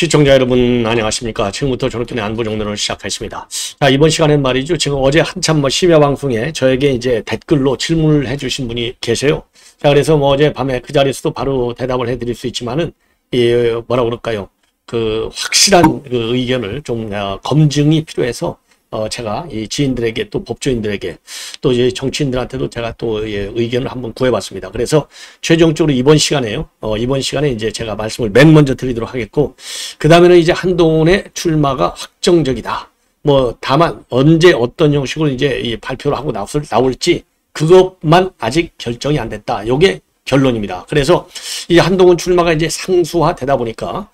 시청자 여러분 안녕하십니까. 지금부터 저녁전의 안보정론을 시작하겠습니다. 자, 이번 시간엔 말이죠. 지금 어제 한참 심야 방송에 저에게 이제 댓글로 질문을 해주신 분이 계세요. 자, 그래서 어제 밤에 그 자리에서도 바로 대답을 해드릴 수 있지만은 뭐라 그럴까요? 그 확실한 그 의견을 좀 검증이 필요해서 제가 이 지인들에게 또 법조인들에게 또 이제 정치인들한테도 제가 또 의견을 한번 구해봤습니다. 그래서 최종적으로 이번 시간에요. 이번 시간에 이제 제가 말씀을 맨 먼저 드리도록 하겠고, 그 다음에는 이제 한동훈의 출마가 확정적이다. 다만 언제 어떤 형식으로 이제 이 발표를 하고 나올지 그것만 아직 결정이 안 됐다. 요게 결론입니다. 그래서 이 한동훈 출마가 이제 상수화되다 보니까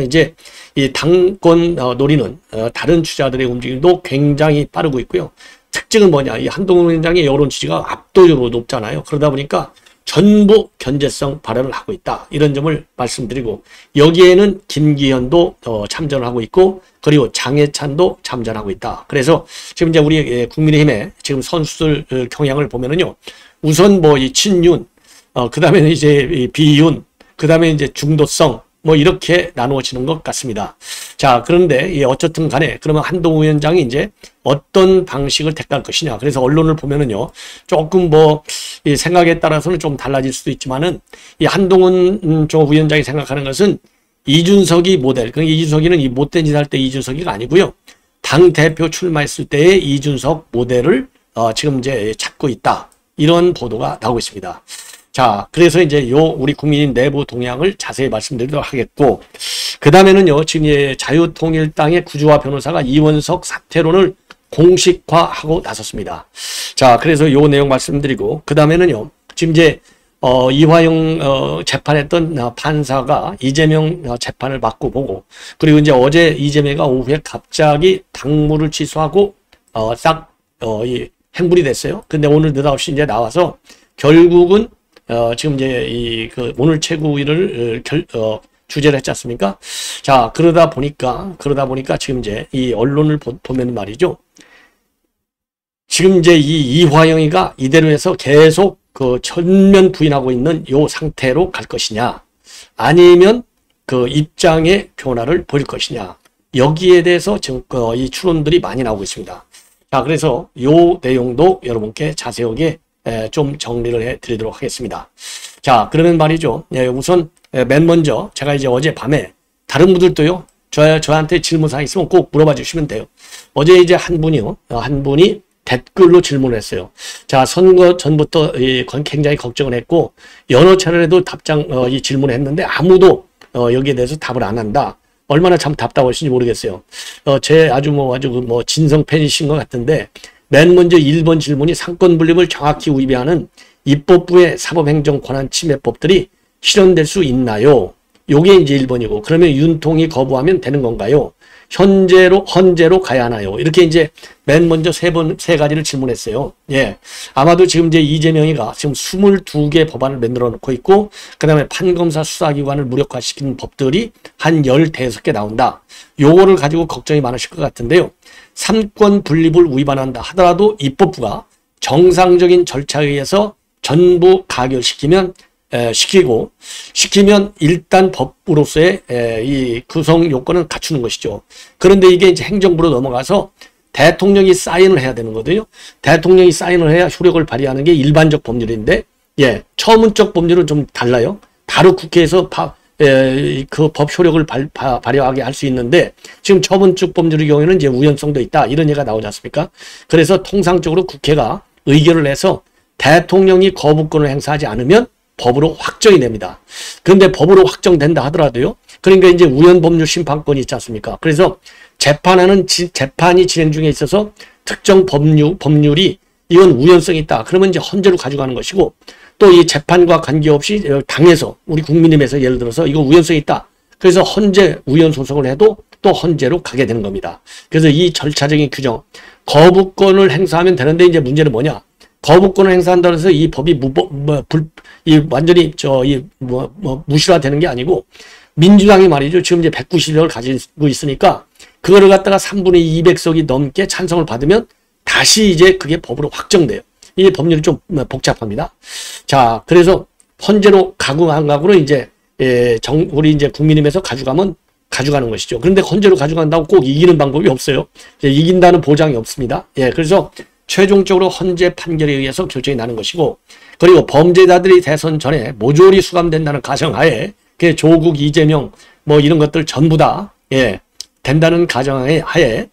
이제 이 당권 노리는 다른 주자들의 움직임도 굉장히 빠르고 있고요. 특징은 뭐냐? 이 한동훈 위원장의 여론 지지가 압도적으로 높잖아요. 그러다 보니까 전부 견제성 발언을 하고 있다. 이런 점을 말씀드리고, 여기에는 김기현도 참전을 하고 있고, 그리고 장해찬도 참전하고 있다. 그래서 지금 이제 우리 국민의힘의 지금 선수들 경향을 보면은요, 우선 이 친윤, 그 다음에는 이제 이 비윤, 그 다음에 이제 중도성, 이렇게 나누어지는 것 같습니다. 자, 그런데 어쨌든 간에 그러면 한동훈 위원장이 이제 어떤 방식을 택할 것이냐. 그래서 언론을 보면은요, 조금 이 생각에 따라서는 좀 달라질 수도 있지만은, 이 한동훈 위원장이 생각하는 것은 이준석이 모델, 그러니까 이준석이는 이 못된 짓 할 때 이준석이가 아니고요, 당 대표 출마했을 때의 이준석 모델을 지금 이제 찾고 있다. 이런 보도가 나오고 있습니다. 자, 그래서 이제 우리 국민인 내부 동향을 자세히 말씀드리도록 하겠고, 그 다음에는요, 지금 자유통일당의 구주화 변호사가 이원석 사퇴론을 공식화하고 나섰습니다. 자, 그래서 요 내용 말씀드리고, 그 다음에는요, 지금 이제 이화영 재판했던 판사가 이재명 재판을 맡고 보고, 그리고 이제 어제 이재명가 오후에 갑자기 당무를 취소하고 이 행불이 됐어요. 근데 오늘 느닷없이 이제 나와서 결국은 지금 이제 오늘 최고위를 주재를 했지 않습니까? 자, 그러다 보니까 지금 이제 이 언론을 보면 말이죠. 지금 이제 이 이화영이가 이대로 해서 계속 전면 부인하고 있는 요 상태로 갈 것이냐, 아니면 입장의 변화를 보일 것이냐, 여기에 대해서 지금 이 추론들이 많이 나오고 있습니다. 자, 그래서 요 내용도 여러분께 자세하게 좀 정리를 해 드리도록 하겠습니다. 자, 그러면 말이죠. 우선 맨 먼저 제가 이제 어제 밤에 다른 분들도요, 저한테 질문사항 있으면 꼭 물어봐 주시면 돼요. 어제 이제 한 분이 댓글로 질문을 했어요. 자, 선거 전부터 굉장히 걱정을 했고, 여러 차례에도 이 질문을 했는데 아무도 여기에 대해서 답을 안 한다. 얼마나 참 답답하신지 모르겠어요. 제 아주 진성 팬이신 것 같은데, 맨 먼저 1번 질문이 상권 분립을 정확히 위배하는 입법부의 사법행정 권한 침해법들이 실현될 수 있나요? 요게 이제 1번이고, 그러면 윤통이 거부하면 되는 건가요? 헌재로 가야 하나요? 이렇게 이제 맨 먼저 세 가지를 질문했어요. 예. 아마도 지금 이제 이재명이가 지금 22개 법안을 만들어 놓고 있고, 그 다음에 판검사 수사기관을 무력화시키는 법들이 한 15개 나온다. 요거를 가지고 걱정이 많으실 것 같은데요. 삼권 분립을 위반한다 하더라도 입법부가 정상적인 절차에 의해서 전부 가결시키면 일단 법으로서의 이 구성 요건은 갖추는 것이죠. 그런데 이게 이제 행정부로 넘어가서 대통령이 사인을 해야 되는 거거든요. 대통령이 사인을 해야 효력을 발휘하는 게 일반적 법률인데, 예, 처문적 법률은 좀 달라요. 바로 국회에서 그 법 효력을 발휘하게 할 수 있는데, 지금 처분적 법률의 경우에는 이제 우연성도 있다, 이런 얘기가 나오지 않습니까? 그래서 통상적으로 국회가 의결을 해서 대통령이 거부권을 행사하지 않으면 법으로 확정이 됩니다. 그런데 법으로 확정된다 하더라도요, 그러니까 이제 우연법률 심판권이 있지 않습니까? 그래서 재판이 진행 중에 있어서 특정 법률이 이건 우연성이 있다, 그러면 이제 헌재로 가져가는 것이고, 또 이 재판과 관계없이 당에서, 우리 국민의힘에서 예를 들어서 이거 우연성이 있다, 그래서 헌재 우연 소송을 해도 또 헌재로 가게 되는 겁니다. 그래서 이 절차적인 규정, 거부권을 행사하면 되는데, 이제 문제는 뭐냐? 거부권을 행사한다고 해서 이 법이 완전히 무실화되는 게 아니고, 민주당이 말이죠, 지금 이제 190석을 가지고 있으니까 그거를 갖다가 3분의 200석이 넘게 찬성을 받으면 다시 이제 그게 법으로 확정돼요. 이게 법률이 좀 복잡합니다. 자, 그래서 헌재로 가고 안 가고는 이제 우리 이제 국민의힘에서 가져가면 가져가는 것이죠. 그런데 헌재로 가져간다고 꼭 이기는 방법이 없어요. 이긴다는 보장이 없습니다. 예, 그래서 최종적으로 헌재 판결에 의해서 결정이 나는 것이고, 그리고 범죄자들이 대선 전에 모조리 수감된다는 가정하에 조국, 이재명 뭐 이런 것들 전부 다 된다는 가정하에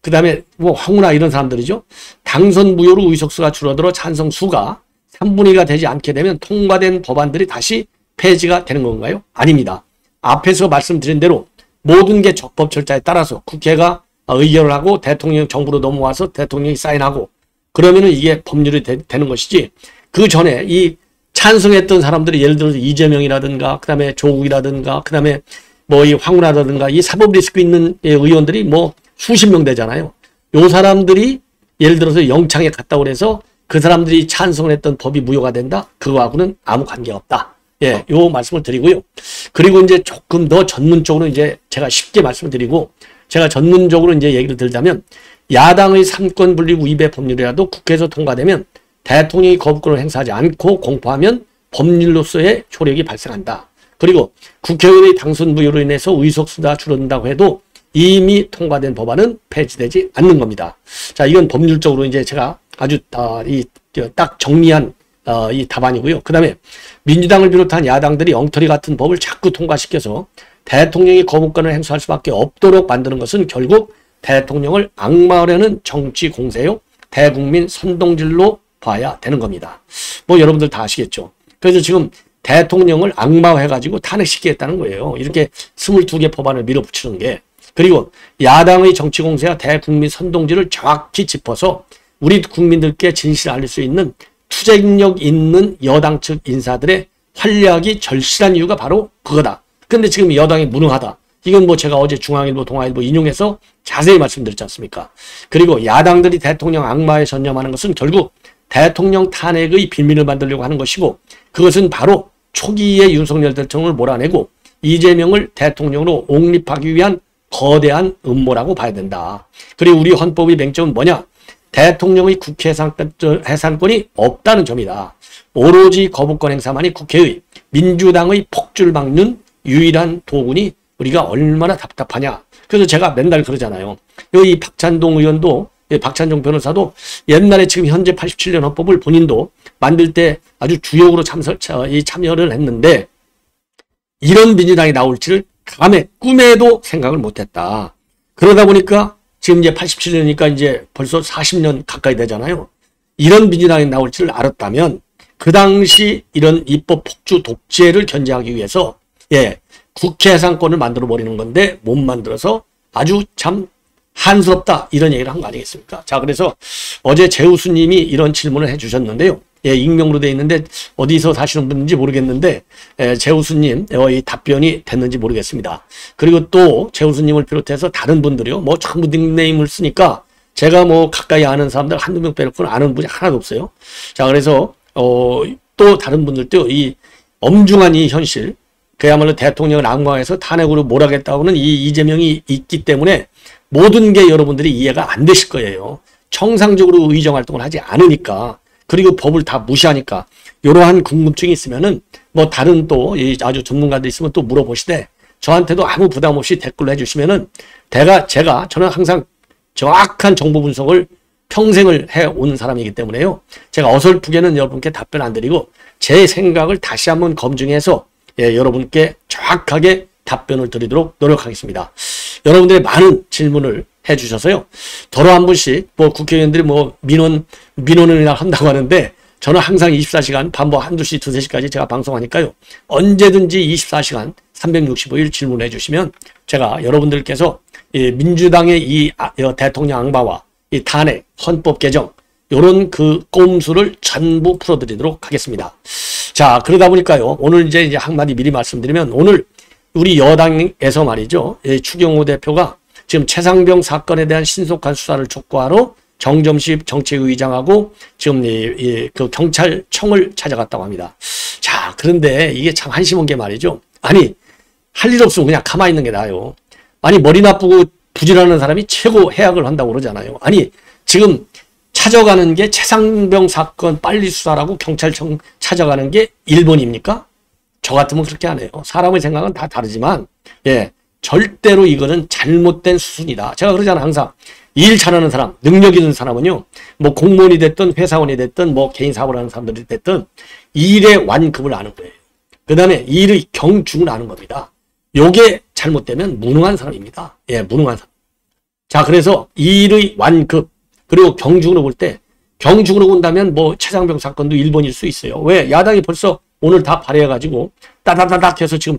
그 다음에 뭐 황운하 이런 사람들이죠. 당선 무효로 의석수가 줄어들어 찬성 수가 3분의 2가 되지 않게 되면 통과된 법안들이 다시 폐지가 되는 건가요? 아닙니다. 앞에서 말씀드린 대로 모든 게 적법 절차에 따라서 국회가 의결을 하고 대통령 정부로 넘어와서 대통령이 사인하고 그러면은 이게 법률이 되는 것이지, 그 전에 이 찬성했던 사람들이 예를 들어서 이재명이라든가 그 다음에 조국이라든가 그 다음에 뭐 이 황운하라든가 이 사법 리스크 있는 의원들이 뭐 수십 명 되잖아요. 요 사람들이 예를 들어서 영창에 갔다고 그래서 그 사람들이 찬성을 했던 법이 무효가 된다? 그거하고는 아무 관계가 없다. 예, 요 말씀을 드리고요. 그리고 이제 조금 더 전문적으로 이제 제가 쉽게 말씀을 드리고, 제가 전문적으로 이제 얘기를 들자면, 야당의 삼권 분립 위배 법률이라도 국회에서 통과되면 대통령이 거부권을 행사하지 않고 공포하면 법률로서의 효력이 발생한다. 그리고 국회의원의 당선 무효로 인해서 의석수가 줄어든다고 해도 이미 통과된 법안은 폐지되지 않는 겁니다. 자, 이건 법률적으로 이제 제가 아주 딱 정리한 이 답안이고요. 그 다음에 민주당을 비롯한 야당들이 엉터리 같은 법을 자꾸 통과시켜서 대통령이 거부권을 행사할 수밖에 없도록 만드는 것은 결국 대통령을 악마화하려는 정치 공세요. 대국민 선동질로 봐야 되는 겁니다. 뭐 여러분들 다 아시겠죠. 그래서 지금 대통령을 악마화해가지고 탄핵시키겠다는 거예요. 이렇게 22개 법안을 밀어붙이는 게. 그리고 야당의 정치 공세와 대국민 선동질을 정확히 짚어서 우리 국민들께 진실을 알릴 수 있는 투쟁력 있는 여당 측 인사들의 활약이 절실한 이유가 바로 그거다. 근데 지금 여당이 무능하다. 이건 뭐 제가 어제 중앙일보, 동아일보 인용해서 자세히 말씀드렸지 않습니까? 그리고 야당들이 대통령 악마에 전념하는 것은 결국 대통령 탄핵의 빌미를 만들려고 하는 것이고, 그것은 바로 초기에 윤석열 대통령을 몰아내고 이재명을 대통령으로 옹립하기 위한 거대한 음모라고 봐야 된다. 그리고 우리 헌법의 맹점은 뭐냐? 대통령의 국회 해산권이 없다는 점이다. 오로지 거부권 행사만이 국회의 민주당의 폭주를 막는 유일한 도구니 우리가 얼마나 답답하냐. 그래서 제가 맨날 그러잖아요. 이 박찬동 의원도, 박찬종 변호사도 옛날에 지금 현재 87년 헌법을 본인도 만들 때 아주 주역으로 참여를 했는데 이런 민주당이 나올지를 꿈에도 생각을 못했다. 그러다 보니까 지금 이제 87년이니까 이제 벌써 40년 가까이 되잖아요. 이런 민주당이 나올 줄 알았다면 그 당시 이런 입법 폭주 독재를 견제하기 위해서 국회 해산권을 만들어 버리는 건데 못 만들어서 아주 참 한스럽다 이런 얘기를 한 거 아니겠습니까? 자, 그래서 어제 재우수님이 이런 질문을 해주셨는데요. 익명으로 돼 있는데 어디서 사시는 분인지 모르겠는데 재우수님 이 답변이 됐는지 모르겠습니다. 그리고 또 재우수님을 비롯해서 다른 분들이요. 뭐 전부 닉네임을 쓰니까 제가 뭐 가까이 아는 사람들 한두 명 빼놓고는 아는 분이 하나도 없어요. 자, 그래서 또 다른 분들도 이 엄중한 이 현실, 그야말로 대통령을 악마화해서 탄핵으로 몰아가겠다고는 이 이재명이 있기 때문에 모든 게 여러분들이 이해가 안 되실 거예요. 정상적으로 의정활동을 하지 않으니까, 그리고 법을 다 무시하니까 이러한 궁금증이 있으면은 뭐 다른 또 아주 전문가들 있으면 또 물어보시되 저한테도 아무 부담 없이 댓글로 해주시면은 저는 항상 정확한 정보 분석을 평생을 해온 사람이기 때문에요. 제가 어설프게는 여러분께 답변 안 드리고 제 생각을 다시 한번 검증해서 여러분께 정확하게 답변을 드리도록 노력하겠습니다. 여러분들의 많은 질문을 해주셔서요. 더러 한 분씩 뭐 국회의원들이 뭐 민원을 한다고 하는데 저는 항상 24시간 밤뭐 한두 시, 두세 시까지 제가 방송하니까요. 언제든지 24시간 365일 질문해 주시면 제가 여러분들께서 민주당의 이 대통령 악마와 이 탄핵, 헌법 개정 요런 그 꼼수를 전부 풀어드리도록 하겠습니다. 자, 그러다 보니까요. 오늘 이제 한마디 미리 말씀드리면 오늘 우리 여당에서 말이죠. 추경호 대표가 지금 최상병 사건에 대한 신속한 수사를 촉구하러 정점식 정책의장하고 지금 그 경찰청을 찾아갔다고 합니다. 자, 그런데 이게 참 한심한 게 말이죠. 아니, 할 일 없으면 그냥 가만히 있는 게 나아요. 아니, 머리 나쁘고 부진하는 사람이 최고 해악을 한다고 그러잖아요. 아니 지금 찾아가는 게 최상병 사건 빨리 수사라고 경찰청 찾아가는 게 1번입니까? 저 같으면 그렇게 안 해요. 사람의 생각은 다 다르지만 예, 절대로 이거는 잘못된 수순이다. 제가 그러잖아요. 항상 일 잘하는 사람, 능력 있는 사람은요. 뭐 공무원이 됐든 회사원이 됐든 뭐 개인 사업을 하는 사람들이 됐든 일의 완급을 아는 거예요. 그 다음에 일의 경중을 아는 겁니다. 요게 잘못되면 무능한 사람입니다. 예, 무능한 사람. 자, 그래서 일의 완급 그리고 경중으로 볼 때 경중으로 본다면 뭐 최상병 사건도 1번일 수 있어요. 왜? 야당이 벌써 오늘 다 발의해가지고 따다다닥 해서 지금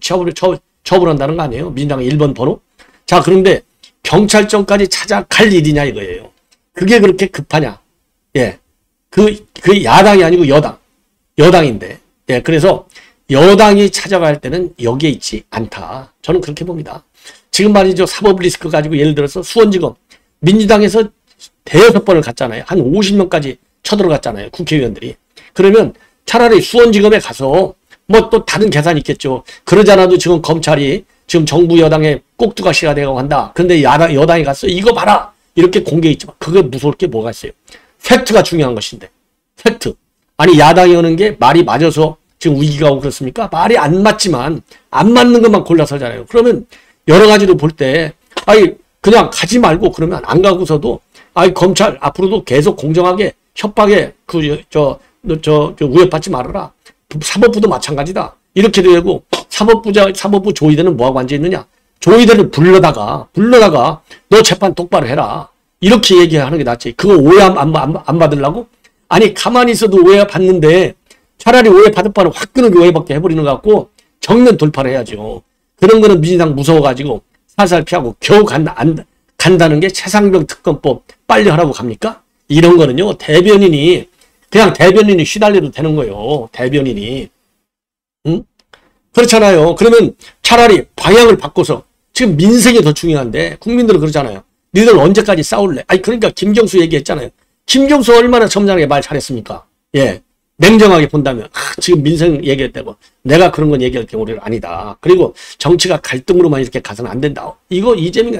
처벌한다는 거 아니에요? 민주당의 1번 번호. 자, 그런데 경찰청까지 찾아갈 일이냐 이거예요. 그게 그렇게 급하냐. 예. 그 야당이 아니고 여당인데. 예. 그래서 여당이 찾아갈 때는 여기에 있지 않다. 저는 그렇게 봅니다. 지금 말이죠. 사법 리스크 가지고 예를 들어서 수원지검. 민주당에서 대여섯 번을 갔잖아요. 한 50명까지 쳐들어갔잖아요. 국회의원들이. 그러면 차라리 수원지검에 가서 뭐 또 다른 계산이 있겠죠. 그러지 않아도 지금 검찰이 지금 정부 여당의 꼭두가시가 되고 한다. 근데 여당이 갔어. 이거 봐라. 이렇게 공개했지만 그게 무서울 게 뭐가 있어요. 팩트가 중요한 것인데. 팩트. 아니 야당이 오는 게 말이 맞아서 지금 위기가 오고 그렇습니까? 말이 안 맞지만 안 맞는 것만 골라서 하잖아요. 그러면 여러 가지로 볼 때 아니 그냥 가지 말고 그러면 안 가고서도 아니 검찰 앞으로도 계속 공정하게 협박에 우회받지 말아라. 사법부도 마찬가지다. 이렇게 되고 사법부 조의대는 뭐하고 앉아있느냐. 조의대를 불러다가 너 재판 똑바로 해라. 이렇게 얘기하는 게 낫지. 그거 오해 안 받으려고? 아니 가만히 있어도 오해 받는데 차라리 오해 받을 바는 화끈하게 오해받게 해버리는 것 같고 정면 돌파를 해야죠. 그런 거는 민주당 무서워가지고 살살 피하고 겨우 간다는 게 최상병 특검법 빨리 하라고 갑니까? 이런 거는요. 그냥 대변인이 휘달려도 되는 거예요. 대변인이. 응? 그렇잖아요. 그러면 차라리 방향을 바꿔서 지금 민생이 더 중요한데 국민들은 그러잖아요. 니들 언제까지 싸울래? 아니 그러니까 김경수 얘기했잖아요. 김경수 얼마나 점잖게 말 잘했습니까? 예. 냉정하게 본다면 지금 민생 얘기했다고 내가 그런 건 얘기할 경우는 아니다. 그리고 정치가 갈등으로만 이렇게 가서는 안 된다. 이거 이재명이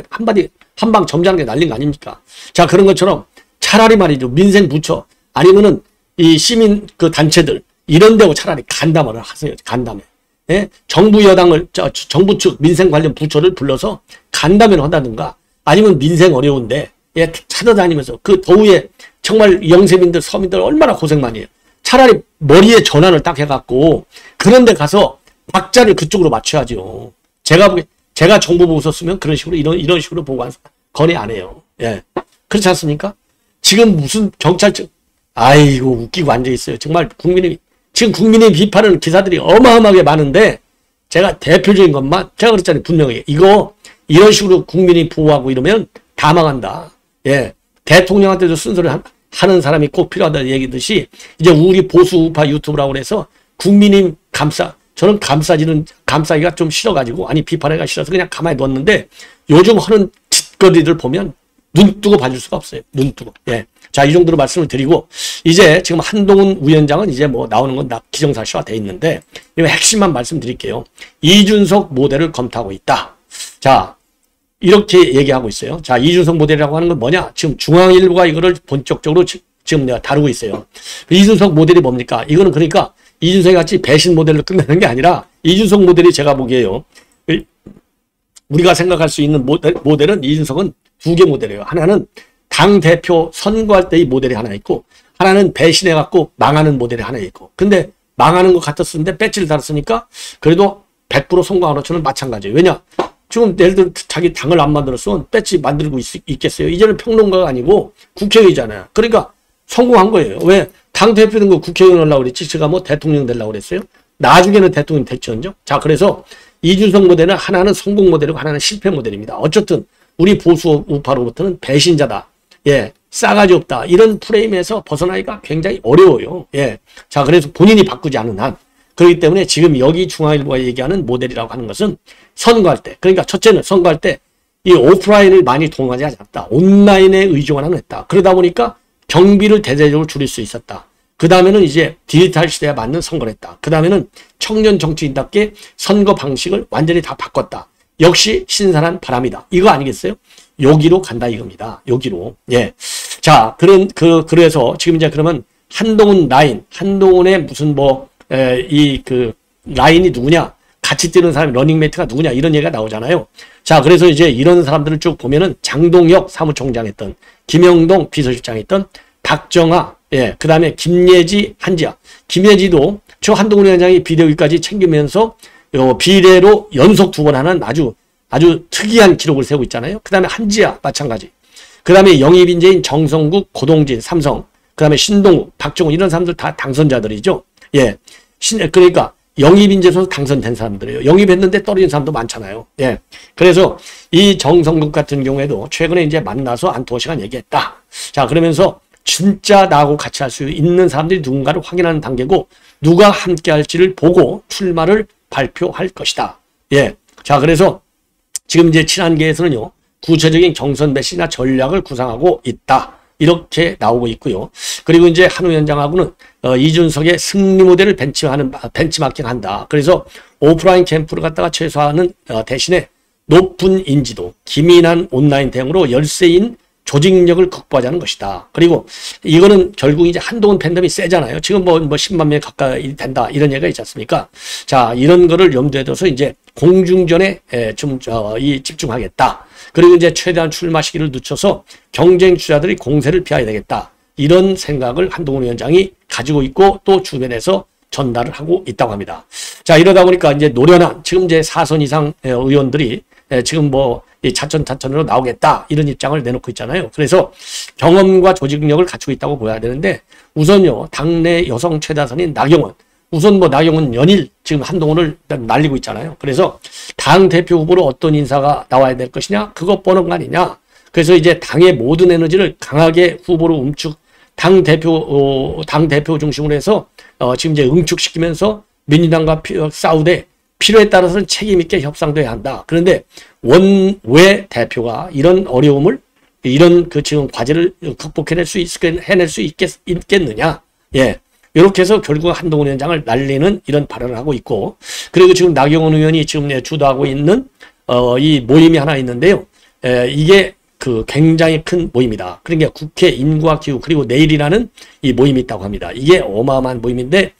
한방 점잖게 날린 거 아닙니까? 자 그런 것처럼 차라리 말이죠. 민생 부처 아니면은 이 시민 그 단체들 이런 데고 차라리 간담회를 하세요. 간담회. 예? 정부 여당을 정부 측 민생 관련 부처를 불러서 간담회를 한다든가 아니면 민생 어려운데 예, 찾아다니면서 그 더위에 정말 영세민들 서민들 얼마나 고생 많이 해요. 차라리 머리에 전환을 딱 해갖고 그런 데 가서 박자를 그쪽으로 맞춰야죠. 제가 정보 보고 있었으면 그런 식으로 이런 식으로 보고 건의 안 해요. 예. 그렇지 않습니까? 지금 무슨 경찰청 아이고 웃기고 앉아있어요. 정말 지금 국민의 비판하는 기사들이 어마어마하게 많은데 제가 대표적인 것만 제가 그랬잖아요. 분명히 이런 식으로 국민이 보호하고 이러면 다 망한다. 예, 대통령한테도 순서를 하는 사람이 꼭 필요하다는 얘기듯이 이제 우리 보수 우파 유튜브라고 그래서 국민님 저는 감싸기가 좀 싫어가지고 아니 비판하기가 싫어서 그냥 가만히 뒀는데 요즘 하는 짓거리들 보면 눈 뜨고 봐줄 수가 없어요. 눈 뜨고. 예. 자, 이 정도로 말씀을 드리고, 이제 지금 한동훈 위원장은 이제 뭐 나오는 건 다 기정사실화 돼 있는데, 핵심만 말씀드릴게요. 이준석 모델을 검토하고 있다. 자, 이렇게 얘기하고 있어요. 자, 이준석 모델이라고 하는 건 뭐냐? 지금 중앙일보가 이거를 본격적으로 지금 내가 다루고 있어요. 이준석 모델이 뭡니까? 이거는 그러니까 이준석이 같이 배신 모델로 끝나는 게 아니라, 이준석 모델이 제가 보기에요. 우리가 생각할 수 있는 모델은 이준석은 두 개 모델이에요. 하나는 당대표 선거할 때의 모델이 하나 있고 하나는 배신해갖고 망하는 모델이 하나 있고 근데 망하는 것 같았었는데 배지를 달았으니까 그래도 100% 성공하는 것처럼 마찬가지예요. 왜냐? 지금 예를 들어 자기 당을 안 만들었으면 배지 만들고 있겠어요. 이제는 평론가가 아니고 국회의잖아요. 그러니까 성공한 거예요. 왜? 당대표 된 거 국회의원 하려고 그랬지 제가 뭐 대통령 되려고 그랬어요. 나중에는 대통령 됐죠. 자, 그래서 이준석 모델은 하나는 성공 모델이고 하나는 실패 모델입니다. 어쨌든 우리 보수 우파로부터는 배신자다. 예, 싸가지 없다. 이런 프레임에서 벗어나기가 굉장히 어려워요. 예. 자, 그래서 본인이 바꾸지 않은 한. 그렇기 때문에 지금 여기 중앙일보가 얘기하는 모델이라고 하는 것은 선거할 때. 그러니까 첫째는 선거할 때 이 오프라인을 많이 동원하지 않았다. 온라인에 의존을 했다. 그러다 보니까 경비를 대대적으로 줄일 수 있었다. 그 다음에는 이제 디지털 시대에 맞는 선거를 했다. 그 다음에는 청년 정치인답게 선거 방식을 완전히 다 바꿨다. 역시 신선한 바람이다. 이거 아니겠어요? 여기로 간다 이겁니다. 여기로. 예. 자, 그래서 지금 이제 그러면 한동훈 라인, 한동훈의 무슨 라인이 누구냐? 같이 뛰는 사람이 러닝메이트가 누구냐? 이런 얘기가 나오잖아요. 자, 그래서 이제 이런 사람들을 쭉 보면은 장동혁 사무총장 했던, 김영동 비서실장 했던, 박정아, 예, 그 다음에 김예지, 한지아. 김예지도 저 한동훈 위원장이 비대위까지 챙기면서 비례로 연속 2번 하는 아주 특이한 기록을 세우고 있잖아요. 그 다음에 한지아 마찬가지. 그 다음에 영입인재인 정성국, 고동진, 삼성, 그 다음에 신동욱, 박정훈 이런 사람들 다 당선자들이죠. 예, 그러니까 영입인재에서 당선된 사람들이에요. 영입했는데 떨어진 사람도 많잖아요. 예, 그래서 이 정성국 같은 경우에도 최근에 이제 만나서 안토호 씨가 얘기했다. 자, 그러면서 진짜 나하고 같이 할 수 있는 사람들이 누군가를 확인하는 단계고 누가 함께 할지를 보고 출마를 발표할 것이다. 예, 자, 그래서 지금 이제 친한계에서는요, 구체적인 경선 배치나 전략을 구상하고 있다. 이렇게 나오고 있고요. 그리고 이제 한 위원장하고는 이준석의 승리 모델을 벤치마킹한다. 그래서 오프라인 캠프를 갖다가 최소화하는 대신에 높은 인지도, 기민한 온라인 대응으로 열세인 조직력을 극복하자는 것이다. 그리고 이거는 결국 이제 한동훈 팬덤이 세잖아요. 지금 10만 명 가까이 된다. 이런 얘기가 있지 않습니까? 자, 이런 거를 염두에 둬서 이제 공중전에 좀 집중하겠다. 그리고 이제 최대한 출마 시기를 늦춰서 경쟁 주자들이 공세를 피해야 되겠다. 이런 생각을 한동훈 위원장이 가지고 있고 또 주변에서 전달을 하고 있다고 합니다. 자, 이러다 보니까 이제 노련한 지금 이제 4선 이상 의원들이 지금 이 차천으로 나오겠다 이런 입장을 내놓고 있잖아요. 그래서 경험과 조직력을 갖추고 있다고 보여야 되는데 우선요, 당내 여성 최다선인 나경원, 우선 나경원 연일 지금 한동훈을 날리고 있잖아요. 그래서 당 대표 후보로 어떤 인사가 나와야 될 것이냐, 그것 보는 거 아니냐. 그래서 이제 당의 모든 에너지를 강하게 후보로 당 대표 중심으로 해서 지금 이제 응축시키면서 민주당과 싸우되 필요에 따라서는 책임있게 협상도 해야 한다. 그런데 원외 대표가 이런 어려움을, 이런 지금 과제를 극복해낼 수 있겠느냐. 예. 이렇게 해서 결국 한동훈 위원장을 날리는 이런 발언을 하고 있고, 그리고 지금 나경원 의원이 지금 주도하고 있는, 이 모임이 하나 있는데요. 이게 굉장히 큰 모임이다. 그러니까 국회 인구와 기후 그리고 내일이라는 이 모임이 있다고 합니다. 이게 어마어마한 모임인데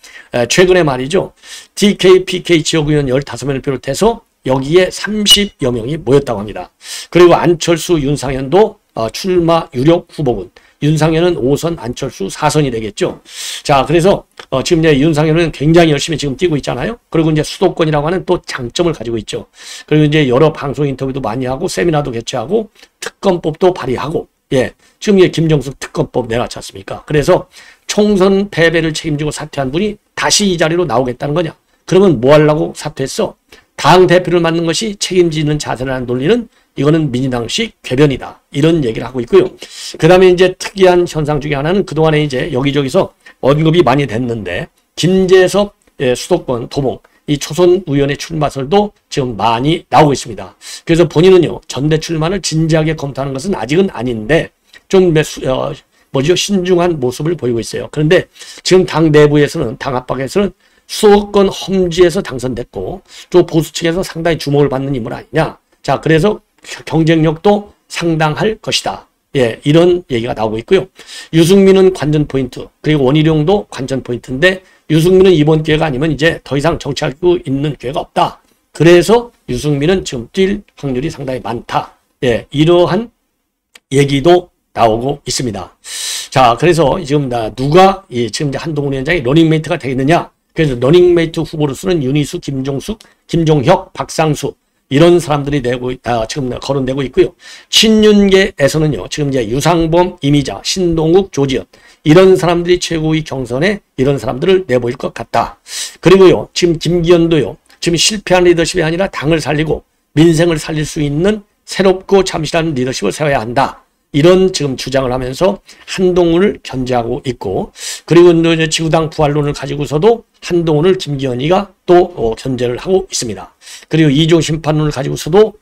최근에 말이죠. DK, PK 지역의원 15명을 비롯해서 여기에 30여 명이 모였다고 합니다. 그리고 안철수, 윤상현도 출마 유력 후보군. 윤상현은 5선, 안철수 4선이 되겠죠. 자, 그래서 지금 이제 윤상현은 굉장히 열심히 지금 뛰고 있잖아요. 그리고 이제 수도권이라고 하는 또 장점을 가지고 있죠. 그리고 이제 여러 방송 인터뷰도 많이 하고 세미나도 개최하고 특검법도 발의하고, 예, 지금 이제 김정숙 특검법 내놨지 않습니까? 그래서 총선 패배를 책임지고 사퇴한 분이 다시 이 자리로 나오겠다는 거냐? 그러면 뭐 하려고 사퇴했어? 당 대표를 맡는 것이 책임지는 자세라는 논리는 이거는 민주당식 궤변이다. 이런 얘기를 하고 있고요. 그 다음에 이제 특이한 현상 중에 하나는 그동안에 이제 여기저기서 언급이 많이 됐는데, 김재섭 수도권 도봉, 이 초선 의원의 출마설도 지금 많이 나오고 있습니다. 그래서 본인은요, 전대 출마를 진지하게 검토하는 것은 아직은 아닌데, 좀 신중한 모습을 보이고 있어요. 그런데 지금 당 내부에서는, 당 압박에서는 수도권 험지에서 당선됐고, 또 보수 측에서 상당히 주목을 받는 인물 아니냐. 자, 그래서 경쟁력도 상당할 것이다. 예, 이런 얘기가 나오고 있고요. 유승민은 관전 포인트, 그리고 원희룡도 관전 포인트인데, 유승민은 이번 기회가 아니면 이제 더 이상 정치할 수 있는 기회가 없다. 그래서 유승민은 지금 뛸 확률이 상당히 많다. 예, 이러한 얘기도 나오고 있습니다. 자, 그래서 지금 누가 지금 이제 한동훈 위원장이 러닝메이트가 되겠느냐? 그래서 러닝메이트 후보로서는 윤희수, 김종숙, 김종혁, 박상수 이런 사람들이 지금 거론되고 있고요. 친윤계에서는요, 지금 이제 유상범, 이미자, 신동욱, 조지현 이런 사람들이 최고의 경선에 이런 사람들을 내보일 것 같다. 그리고요, 지금 김기현도요, 지금 실패한 리더십이 아니라 당을 살리고 민생을 살릴 수 있는 새롭고 참신한 리더십을 세워야 한다. 이런 지금 주장을 하면서 한동훈을 견제하고 있고, 그리고 이제 지구당 부활론을 가지고서도 한동훈을 김기현이가 또 견제를 하고 있습니다. 그리고 이종 심판론을 가지고서도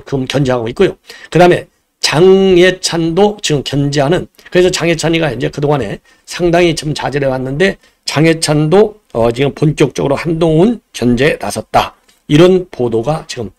그럼 견제하고 있고요. 그 다음에 장예찬도 지금 견제하는, 그래서 장예찬이가 이제 그동안에 상당히 좀 자제를 해왔는데, 장예찬도 지금 본격적으로 한동훈 견제에 나섰다. 이런 보도가 지금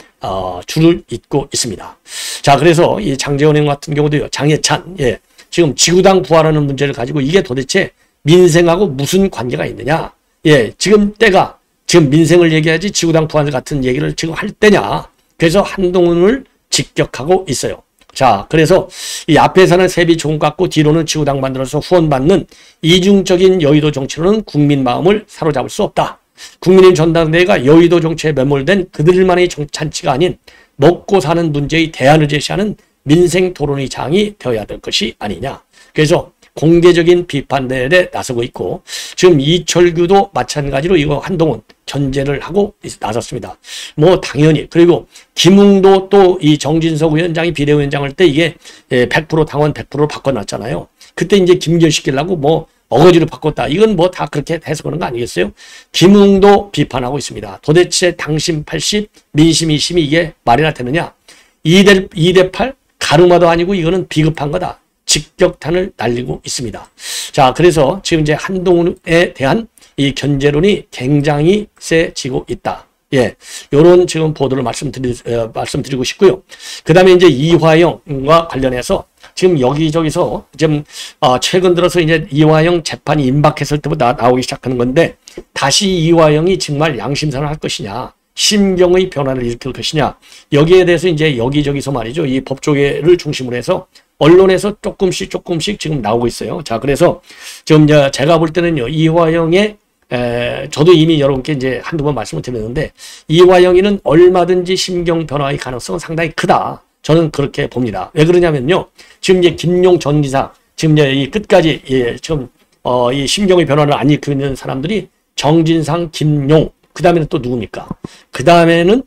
줄을 잇고 있습니다. 자, 그래서 이 장제원행 같은 경우도요, 장해찬, 예, 지금 지구당 부활하는 문제를 가지고 이게 도대체 민생하고 무슨 관계가 있느냐? 예, 지금 때가 지금 민생을 얘기하지 지구당 부활 같은 얘기를 지금 할 때냐? 그래서 한동훈을 직격하고 있어요. 자, 그래서 이 앞에서는 세비 조금 깎고 뒤로는 지구당 만들어서 후원받는 이중적인 여의도 정치로는 국민 마음을 사로잡을 수 없다. 국민의 전당대회가 여의도 정치에 매몰된 그들만의 잔치가 아닌 먹고 사는 문제의 대안을 제시하는 민생 토론의 장이 되어야 될 것이 아니냐. 그래서 공개적인 비판대에 나서고 있고 지금 이철규도 마찬가지로 이거 한동훈 견제를 하고 나섰습니다. 뭐 당연히 그리고 김웅도 또 이 정진석 위원장이 비대위원장 할 때 이게 100% 당원 100%로 바꿔놨잖아요. 그때 이제 김결시키려고 뭐 어거지로 바꿨다. 이건 뭐 다 그렇게 해석하는 거 아니겠어요? 김웅도 비판하고 있습니다. 도대체 당심 80, 민심 20이 이게 말이나 되느냐? 2대 8 가르마도 아니고 이거는 비급한 거다. 직격탄을 날리고 있습니다. 자, 그래서 지금 이제 한동훈에 대한 이 견제론이 굉장히 세지고 있다. 예, 요런 지금 보도를 말씀드리고 싶고요. 그 다음에 이제 이화영과 관련해서 지금 여기저기서 지금 최근 들어서 이제 이화영 재판이 임박했을 때부터 나오기 시작하는 건데 다시 이화영이 정말 양심선을 할 것이냐, 심경의 변화를 일으킬 것이냐, 여기에 대해서 이제 여기저기서 말이죠. 이 법조계를 중심으로 해서 언론에서 조금씩 지금 나오고 있어요. 자, 그래서 지금 제가 볼 때는요, 이화영의 저도 이미 여러분께 이제 한두 번 말씀을 드렸는데 이화영이는 얼마든지 심경 변화의 가능성은 상당히 크다. 저는 그렇게 봅니다. 왜 그러냐면요, 지금 이제 김용 전 기사 지금 이제 이 끝까지 지금 이 심경의 변화를 안 일으키고 있는 사람들이 정진상, 김용, 그 다음에는 또 누굽니까? 그 다음에는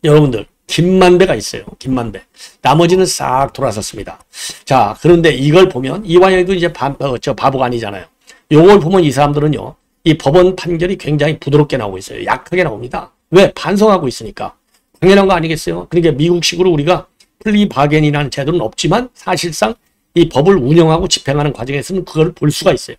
여러분들 김만배가 있어요. 김만배. 나머지는 싹 돌아섰습니다. 자, 그런데 이걸 보면 이화영도 이제 바보가 아니잖아요. 요걸 보면 이 사람들은요, 이 법원 판결이 굉장히 부드럽게 나오고 있어요. 약하게 나옵니다. 왜? 반성하고 있으니까. 당연한 거 아니겠어요? 그러니까 미국식으로 우리가 플리바겐이라는 제도는 없지만 사실상 이 법을 운영하고 집행하는 과정에서는 그걸 볼 수가 있어요.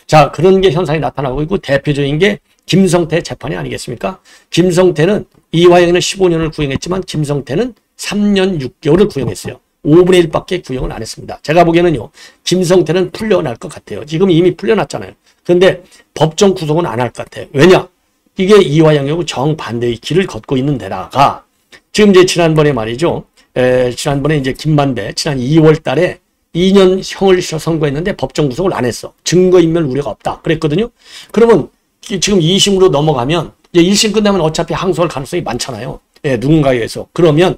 자, 그런 게 현상이 나타나고 있고 대표적인 게 김성태 재판이 아니겠습니까? 김성태는 이화영이는 15년을 구형했지만 김성태는 3년 6개월을 구형했어요. 5분의 1밖에 구형을 안 했습니다. 제가 보기에는요, 김성태는 풀려날 것 같아요. 지금 이미 풀려났잖아요. 그런데 법정 구속은 안 할 것 같아요. 왜냐? 이게 이화영하고 정반대의 길을 걷고 있는 데다가 지금 이제 지난번에 말이죠. 지난번에 이제 김만배 지난 2월 달에 2년형을 선고했는데 법정 구속을 안 했어. 증거인멸 우려가 없다. 그랬거든요. 그러면 지금 2심으로 넘어가면 이제 1심 끝나면 어차피 항소할 가능성이 많잖아요. 예, 누군가에 의해서. 그러면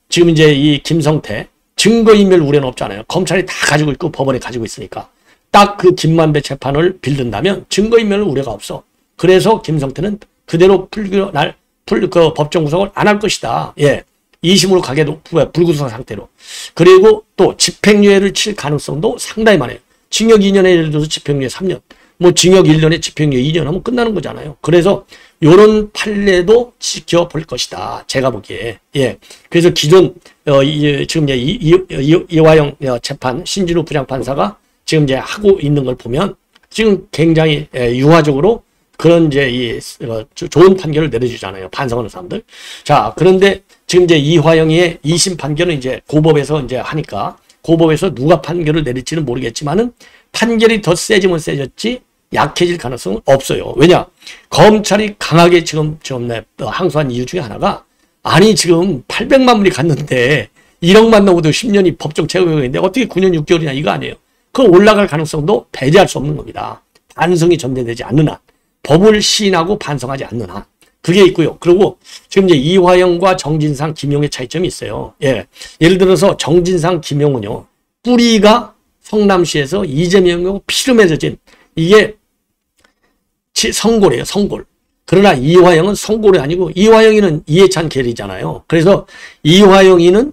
지금 이제 이 김성태 증거인멸 우려는 없잖아요. 검찰이 다 가지고 있고 법원에 가지고 있으니까. 딱 그 김만배 재판을 빌든다면 증거인멸 우려가 없어. 그래서 김성태는 그대로 그 법정 구속을 안 할 것이다. 예. 2심으로 가게도 불구속 상태로. 그리고 또 집행유예를 칠 가능성도 상당히 많아요. 징역 2년에 예를 들어서 집행유예 3년. 뭐 징역 1년에 집행유예 2년 하면 끝나는 거잖아요. 그래서 요런 판례도 지켜볼 것이다. 제가 보기에. 예. 그래서 기존 지금 이화영 재판 신진우 부장판사가 지금 이제 하고 있는 걸 보면 지금 굉장히 유화적으로 그런 이제 좋은 판결을 내려주잖아요. 반성하는 사람들. 자, 그런데 지금 이제 이화영의 2심 판결은 이제 고법에서 이제 하니까 고법에서 누가 판결을 내릴지는 모르겠지만은 판결이 더 세지면 세졌지 약해질 가능성은 없어요. 왜냐? 검찰이 강하게 지금 항소한 이유 중에 하나가 아니 지금 800만 불이 갔는데 1억만 넘어도 10년이 법정 최고형인데 어떻게 9년 6개월이냐 이거 아니에요. 그 올라갈 가능성도 배제할 수 없는 겁니다. 반성이 전제되지 않는 한. 법을 시인하고 반성하지 않는 한. 그게 있고요. 그리고 지금 이제 이화영과 정진상, 김용의 차이점이 있어요. 예. 예를 들어서 정진상, 김용은요. 뿌리가 성남시에서 이재명하고 피로 맺어진 이게 성골이에요. 성골. 그러나 이화영은 성골이 아니고 이화영이는 이해찬 계리잖아요. 그래서 이화영이는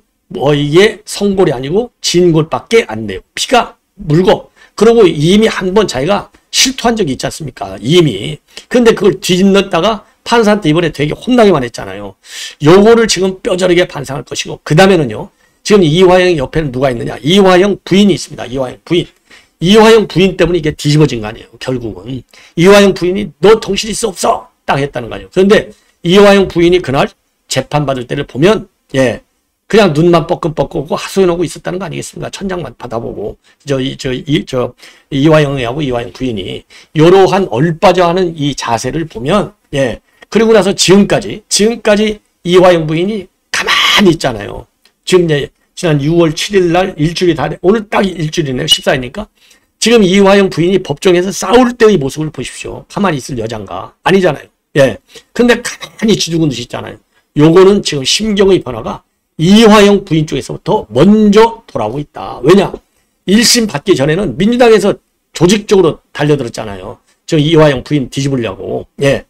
이게 성골이 아니고 진골밖에 안 돼요. 피가 묽어. 그리고 이미 한 번 자기가 실토한 적이 있지 않습니까? 이미. 그런데 그걸 뒤집었다가 판사한테 이번에 되게 혼나기만 했잖아요. 요거를 지금 뼈저리게 반성할 것이고 그 다음에는요. 지금 이화영 옆에는 누가 있느냐. 이화영 부인이 있습니다. 이화영 부인. 이화영 부인 때문에 이게 뒤집어진 거 아니에요. 결국은. 이화영 부인이 너 정신 있어 없어? 딱 했다는 거 아니에요. 그런데 이화영 부인이 그날 재판받을 때를 보면 예, 그냥 눈만 뻐끔뻐끔하고 하소연하고 있었다는 거 아니겠습니까? 천장만 받아보고 이화영하고 이화영 부인이 이러한 얼빠져하는 이 자세를 보면 예 그리고 나서 지금까지 이화영 부인이 가만히 있잖아요. 지금 이제 지난 6월 7일 날 일주일이 다 오늘 딱 일주일이네요. 14일이니까 지금 이화영 부인이 법정에서 싸울 때의 모습을 보십시오. 가만히 있을 여잔가 아니잖아요. 예 근데 가만히 쥐죽은 듯이 있잖아요. 요거는 지금 심경의 변화가 이화영 부인 쪽에서부터 먼저 돌아오고 있다. 왜냐? 1심 받기 전에는 민주당에서 조직적으로 달려들었잖아요. 저 이화영 부인 뒤집으려고. 예.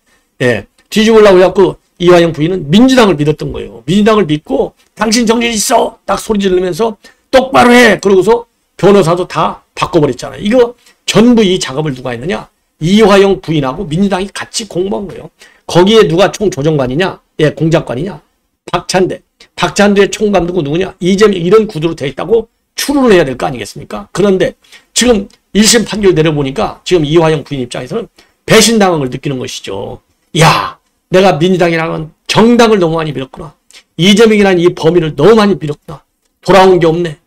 뒤집으려고 해갖고 이화영 부인은 민주당을 믿었던 거예요. 민주당을 믿고 당신 정신 있어! 딱 소리 지르면서 똑바로 해! 그러고서 변호사도 다 바꿔버렸잖아요. 이거 전부 이 작업을 누가 했느냐? 이화영 부인하고 민주당이 같이 공모한 거예요. 거기에 누가 총조정관이냐? 예, 공작관이냐? 박찬대의 총감독은 누구냐? 이재명 이런 구도로 되어 있다고 추론을 해야 될 거 아니겠습니까? 그런데 지금 1심 판결 내려보니까 지금 이화영 부인 입장에서는 배신당함을 느끼는 것이죠. 야, 내가 민주당이라는 정당을 너무 많이 밀었구나. 이재명이라는 이 범인을 너무 많이 밀었구나. 돌아온 게 없네.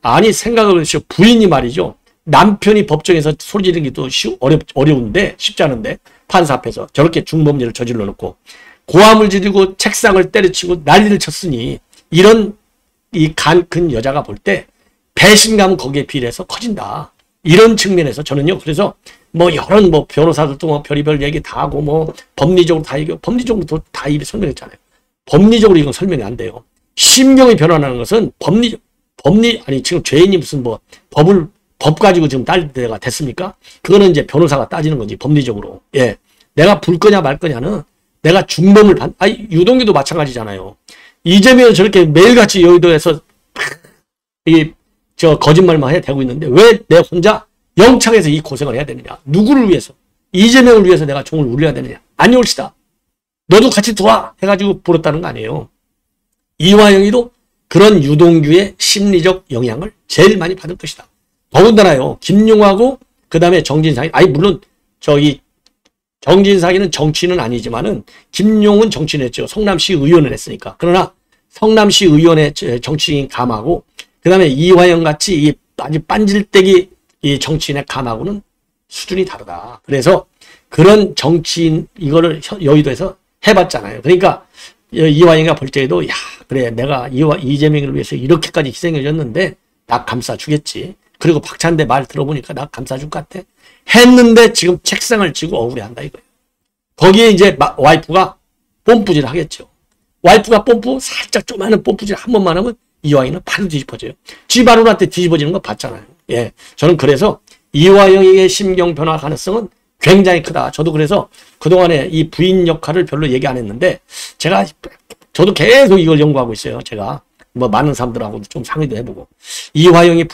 아니 생각을 해보시오. 부인이 말이죠. 남편이 법정에서 소리 지르는 게 또 어려운데 쉽지 않은데 판사 앞에서 저렇게 중범죄를 저질러 놓고 고함을 지르고 책상을 때려치고 난리를 쳤으니 이런 이 간 큰 여자가 볼 때 배신감은 거기에 비례해서 커진다. 이런 측면에서 저는요. 그래서 뭐 여러 변호사들도 뭐 별의별 얘기 다 하고 뭐 법리적으로 다 얘기하고 법리적으로도 다 입에 설명했잖아요. 법리적으로 이건 설명이 안 돼요. 심경이 변화하는 것은 아니 지금 죄인이 무슨 뭐 법 가지고 지금 딸 때가 됐습니까? 그거는 이제 변호사가 따지는 건지 법리적으로. 예. 내가 불 거냐 말 거냐는 내가 중범을 유동규도 마찬가지잖아요. 이재명은 저렇게 매일같이 여의도에서 거짓말만 해 대고 있는데 왜 내 혼자 영창에서 이 고생을 해야 되느냐? 누구를 위해서? 이재명을 위해서 내가 종을 울려야 되느냐? 아니올시다. 너도 같이 도와 해가지고 불었다는 거 아니에요. 이화영이도 그런 유동규의 심리적 영향을 제일 많이 받을 것이다. 더군다나요. 김용하고 그 다음에 정진상이 물론 정진상이는 정치인은 아니지만은 김용은 정치인했죠. 성남시 의원을 했으니까. 그러나 성남시 의원의 정치인 감하고 그 다음에 이화영 같이 이 아주 빤질떼기 이 정치인의 감하고는 수준이 다르다. 그래서 그런 정치인 이거를 여의도에서 해봤잖아요. 그러니까 이화영이가 볼 때에도 야 그래 내가 이재명을 위해서 이렇게까지 희생해줬는데 나 감싸주겠지. 그리고 박찬대 말 들어보니까 나 감싸줄 것 같아. 했는데 지금 책상을 쥐고 억울해한다 이거예요. 거기에 이제 와이프가 뽐뿌질 하겠죠. 와이프가 살짝 조그마한 뽐뿌질 한 번만 하면 이화영은 바로 뒤집어져요. 쥐바로한테 뒤집어지는 거 봤잖아요. 예, 저는 그래서 이화영의 심경 변화 가능성은 굉장히 크다. 저도 그래서 그동안에 이 부인 역할을 별로 얘기 안 했는데 저도 계속 이걸 연구하고 있어요. 제가 뭐 많은 사람들하고도 좀 상의도 해보고 이화영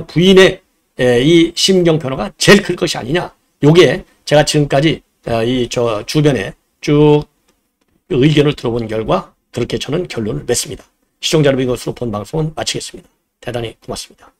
부인의 이 심경 변화가 제일 클 것이 아니냐. 요게 제가 지금까지 주변에 쭉 의견을 들어본 결과 그렇게 저는 결론을 맺습니다. 시청자 여러분 이것으로 본 방송은 마치겠습니다. 대단히 고맙습니다.